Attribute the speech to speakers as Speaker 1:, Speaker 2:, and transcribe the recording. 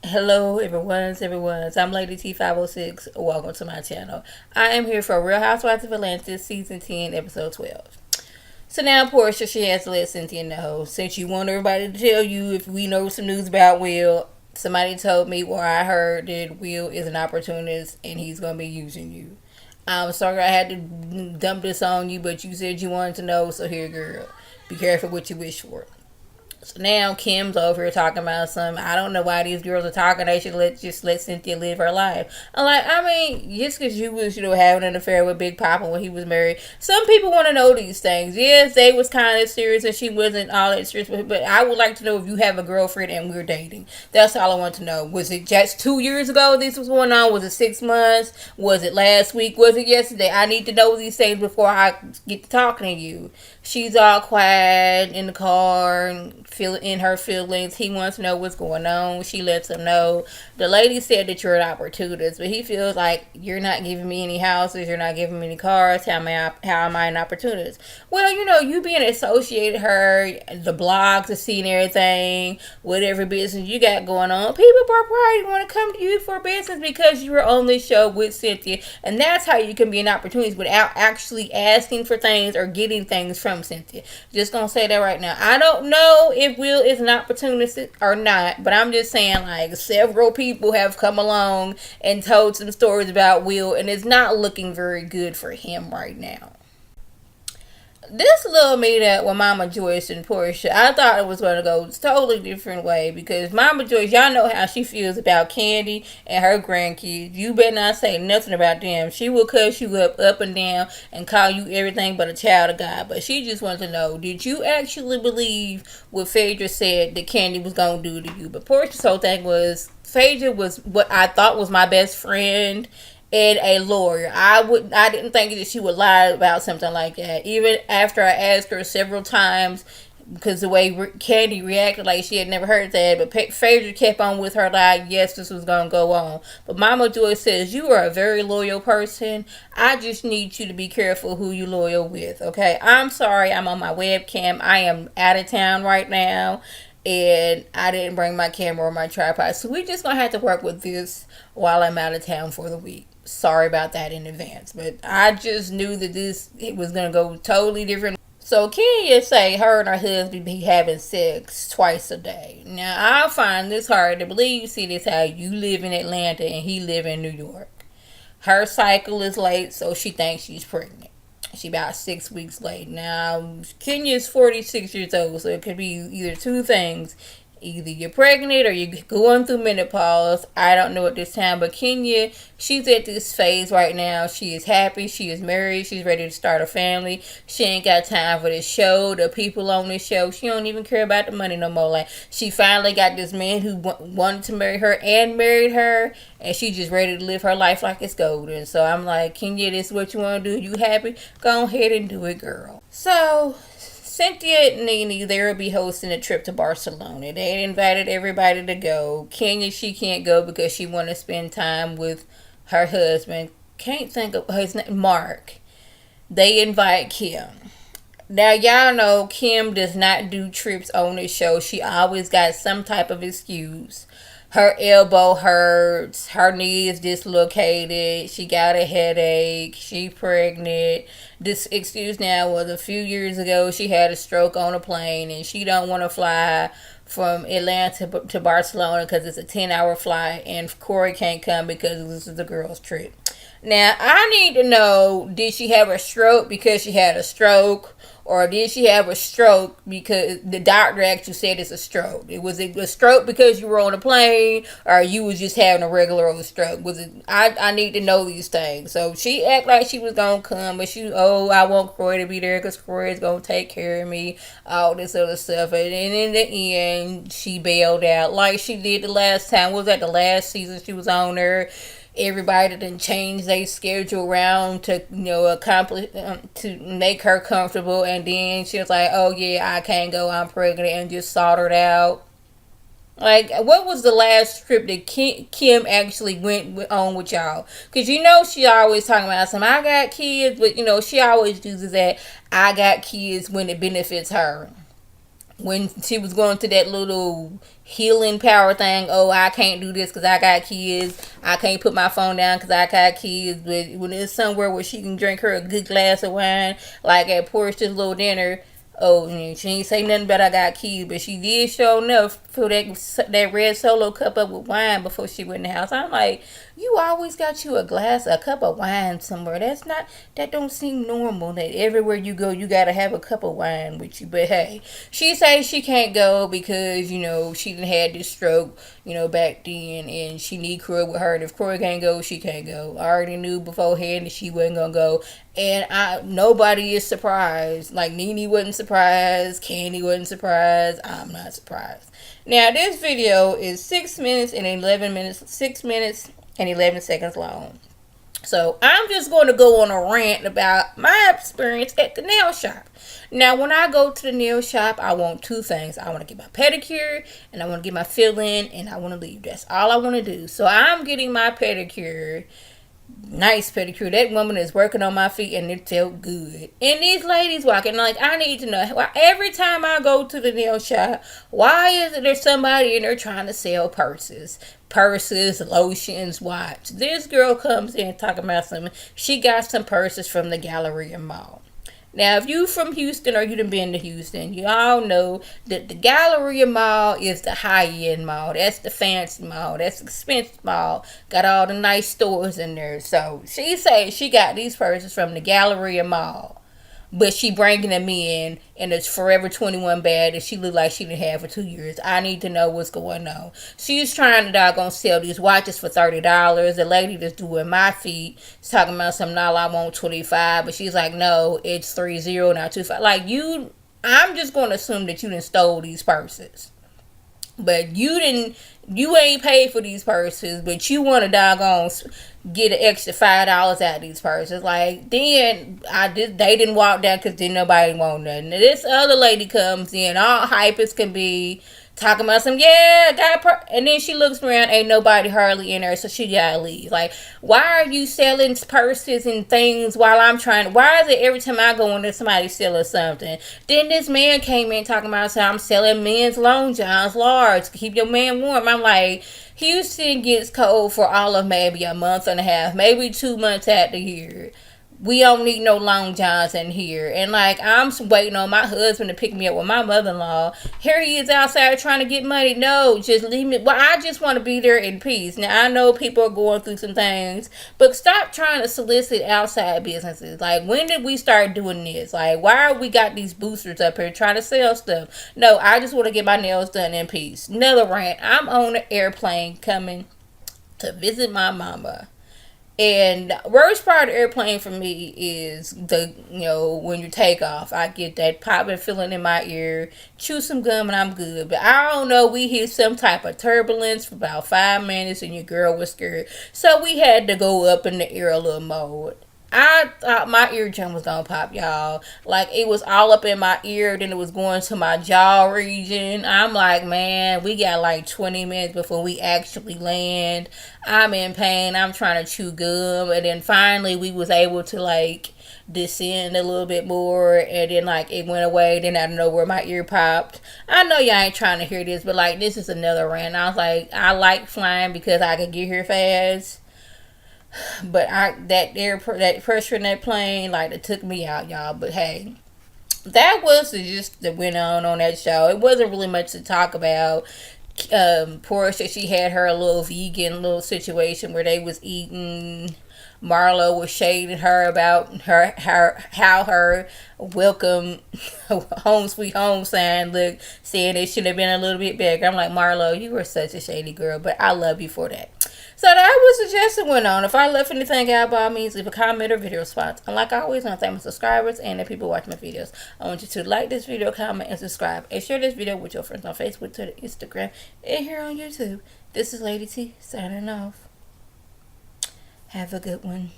Speaker 1: Hello, everyone's. I'm Lady T506. Welcome to my channel. I am here for Real Housewives of Atlanta, Season 10, Episode 12. So now Portia, she has to let Cynthia know. Since you want everybody to tell you if we know some news about Will, somebody told me or I heard that Will is an opportunist and he's going to be using you. I'm sorry I had to dump this on you, but you said you wanted to know, so here, girl. Be careful what you wish for. So now Kim's over here talking about some. I don't know why these girls are talking. They should just let Cynthia live her life. I'm like, I mean, just because you was having an affair with Big Papa when he was married, some people want to know these things. Yes, they was kind of serious and she wasn't all that serious, but I would like to know if you have a girlfriend and we're dating. That's all I want to know. Was it just 2 years ago this was going on? Was it 6 months? Was it last week? Was it yesterday? I need to know these things before I get to talking to you. She's all quiet in the car and feeling in her feelings. He wants to know what's going on. She lets him know. The lady said that you're an opportunist, but he feels like you're not giving me any houses, you're not giving me any cars. How am I an opportunist? Well, you being associated her, the blogs, the scene, everything, whatever business you got going on, people probably want to come to you for business because you were on this show with Cynthia, and that's how you can be an opportunist without actually asking for things or getting things from Cynthia. Just gonna say that right now. I don't know if Will is an opportunist or not, but I'm just saying, like, several people have come along and told some stories about Will, and it's not looking very good for him right now. This little meetup with Mama Joyce and Portia, I thought it was going to go a totally different way because Mama Joyce, y'all know how she feels about Candy and her grandkids. You better not say nothing about them. She will cuss you up and down and call you everything but a child of God. But she just wants to know, did you actually believe what Phaedra said that Candy was going to do to you? But Portia's whole thing was, Phaedra was what I thought was my best friend and a lawyer. I didn't think that she would lie about something like that. Even after I asked her several times, because the way Candy reacted like she had never heard that, but Phaedra kept on with her lie. Yes, this was going to go on. But Mama Joyce says, you are a very loyal person. I just need you to be careful who you loyal with, okay? I'm sorry, I'm on my webcam. I am out of town right now, and I didn't bring my camera or my tripod. So we're just going to have to work with this while I'm out of town for the week. Sorry about that in advance, but I just knew that it was going to go totally different. So Kenya say her and her husband be having sex twice a day. Now, I find this hard to believe. See, this how you live in Atlanta and he live in New York. Her cycle is late, so she thinks she's pregnant. She about 6 weeks late. Now, Kenya's 46 years old, so it could be either two things. Either you're pregnant or you're going through menopause. I don't know at this time, but Kenya, she's at this phase right now. She is happy. She is married. She's ready to start a family. She ain't got time for this show, the people on this show. She don't even care about the money no more. Like, she finally got this man who wanted to marry her and married her, and she just ready to live her life like it's golden. So I'm like, Kenya, this is what you want to do. You happy? Go ahead and do it, girl. So Cynthia and Nene, they will be hosting a trip to Barcelona. They invited everybody to go. Kenya, she can't go because she want to spend time with her husband. Can't think of his name, Mark. They invite Kim. Now, y'all know Kim does not do trips on this show. She always got some type of excuse. Her elbow hurts. Her knee is dislocated. She got a headache. She pregnant. This excuse now was a few years ago. She had a stroke on a plane and she don't want to fly from Atlanta to Barcelona because it's a 10-hour flight and Corey can't come because this is the girls' trip. Now, I need to know, did she have a stroke because she had a stroke? Or did she have a stroke because the doctor actually said it's a stroke? Was it a stroke because you were on a plane, or you was just having a regular old stroke? Was it? I need to know these things. So she act like she was gonna come, but I want Corey to be there because Corey is gonna take care of me. All this other stuff, and in the end, she bailed out like she did the last time. Was that the last season she was on there? Everybody didn't change their schedule around to accomplish to make her comfortable, and then she was like, oh yeah, I can't go, I'm pregnant, and just soldered out. Like, what was the last trip that Kim actually went on with y'all? Because she always talking about something, I got kids, but she always uses that I got kids when it benefits her. when she was going through that little healing power thing. Oh, I can't do this because I got kids. I can't put my phone down because I got kids. But when it's somewhere where she can drink her a good glass of wine, like at Portia's little dinner, oh, she ain't say nothing about I got kids, but she did show enough fill that red Solo cup up with wine before she went in the house. I'm like, you always got you a cup of wine somewhere. That don't seem normal. That everywhere you go, you gotta have a cup of wine with you. But hey, she says she can't go because she done had this stroke, back then, and she need Croy with her. And if Croy can't go, she can't go. I already knew beforehand that she wasn't gonna go. And nobody is surprised. Like, Nene wasn't surprised. Candy wasn't surprised. I'm not surprised. Now, this video is 6 minutes and 11 minutes. 6 minutes and 11 seconds long. So, I'm just going to go on a rant about my experience at the nail shop. Now, when I go to the nail shop, I want two things. I want to get my pedicure, and I want to get my fill-in, and I want to leave. That's all I want to do. So, I'm getting my pedicure. Nice pedicure. That woman is working on my feet and it felt good. And these ladies walking, like, I need to know why every time I go to the nail shop, why is it there's somebody in there trying to sell purses, lotions, watch. This girl comes in talking about something. She got some purses from the Galleria Mall. Now, if you from Houston or you done been to Houston, you all know that the Galleria Mall is the high-end mall. That's the fancy mall. That's the expensive mall. Got all the nice stores in there. So, she says she got these purses from the Galleria Mall. But she bringing them in it's Forever 21 bag that she looked like she didn't have for 2 years. I need to know what's going on. She's trying to doggone sell these watches for $30. The lady that's doing my feet is talking about some, no, I want 25. But she's like, no, it's 30, not 25. Like, I'm just going to assume that you done stole these purses. But you ain't paid for these purses, but you want to doggone get an extra $5 out of these purses. Like, then they didn't walk down because didn't nobody want nothing. This other lady comes in, all hype as can be, talking about some, and then she looks around, ain't nobody hardly in there, so she gotta leave. Like, why are you selling purses and things while I'm trying? Why is it every time I go in there, somebody selling something? Then this man came in talking about, so I'm selling men's long johns, large, keep your man warm. I'm like, Houston gets cold for all of maybe a month and a half, maybe 2 months out the year. We don't need no long johns in here. And like, I'm waiting on my husband to pick me up with my mother-in-law. Here he is outside trying to get money. No, just leave me. Well, I just want to be there in peace. Now, I know people are going through some things, but stop trying to solicit outside businesses. Like, when did we start doing this? Like, why are we got these boosters up here trying to sell stuff? No, I just want to get my nails done in peace. Another rant. I'm on an airplane coming to visit my mama. And the worst part of the airplane for me is when you take off, I get that popping feeling in my ear, chew some gum and I'm good. But I don't know, we hit some type of turbulence for about 5 minutes and your girl was scared. So we had to go up in the air a little mode. I thought my eardrum was gonna pop, y'all. Like, it was all up in my ear, then it was going to my jaw region. I'm like, man, we got like 20 minutes before we actually land. I'm in pain. I'm trying to chew gum. And then finally we was able to like descend a little bit more, and then like it went away. Then I don't know where my ear popped. I know y'all ain't trying to hear this, but like, this is another rant. I was like, I like flying because I can get here fast. But that pressure in that plane, like, it took me out, y'all. But hey, that was just that went on that show. It wasn't really much to talk about. Portia, she had her little vegan situation where they was eating. Marlo was shading her about how her welcome home sweet home sign looked, saying it should have been a little bit bigger. I'm like, Marlo, you were such a shady girl, but I love you for that. So that was the just went on. If I left anything out, by all means, leave a comment or video response. And like always, I want to thank my subscribers and the people watching my videos. I want you to like this video, comment, and subscribe. And share this video with your friends on Facebook, Twitter, Instagram, and here on YouTube. This is Lady T, signing off. Have a good one.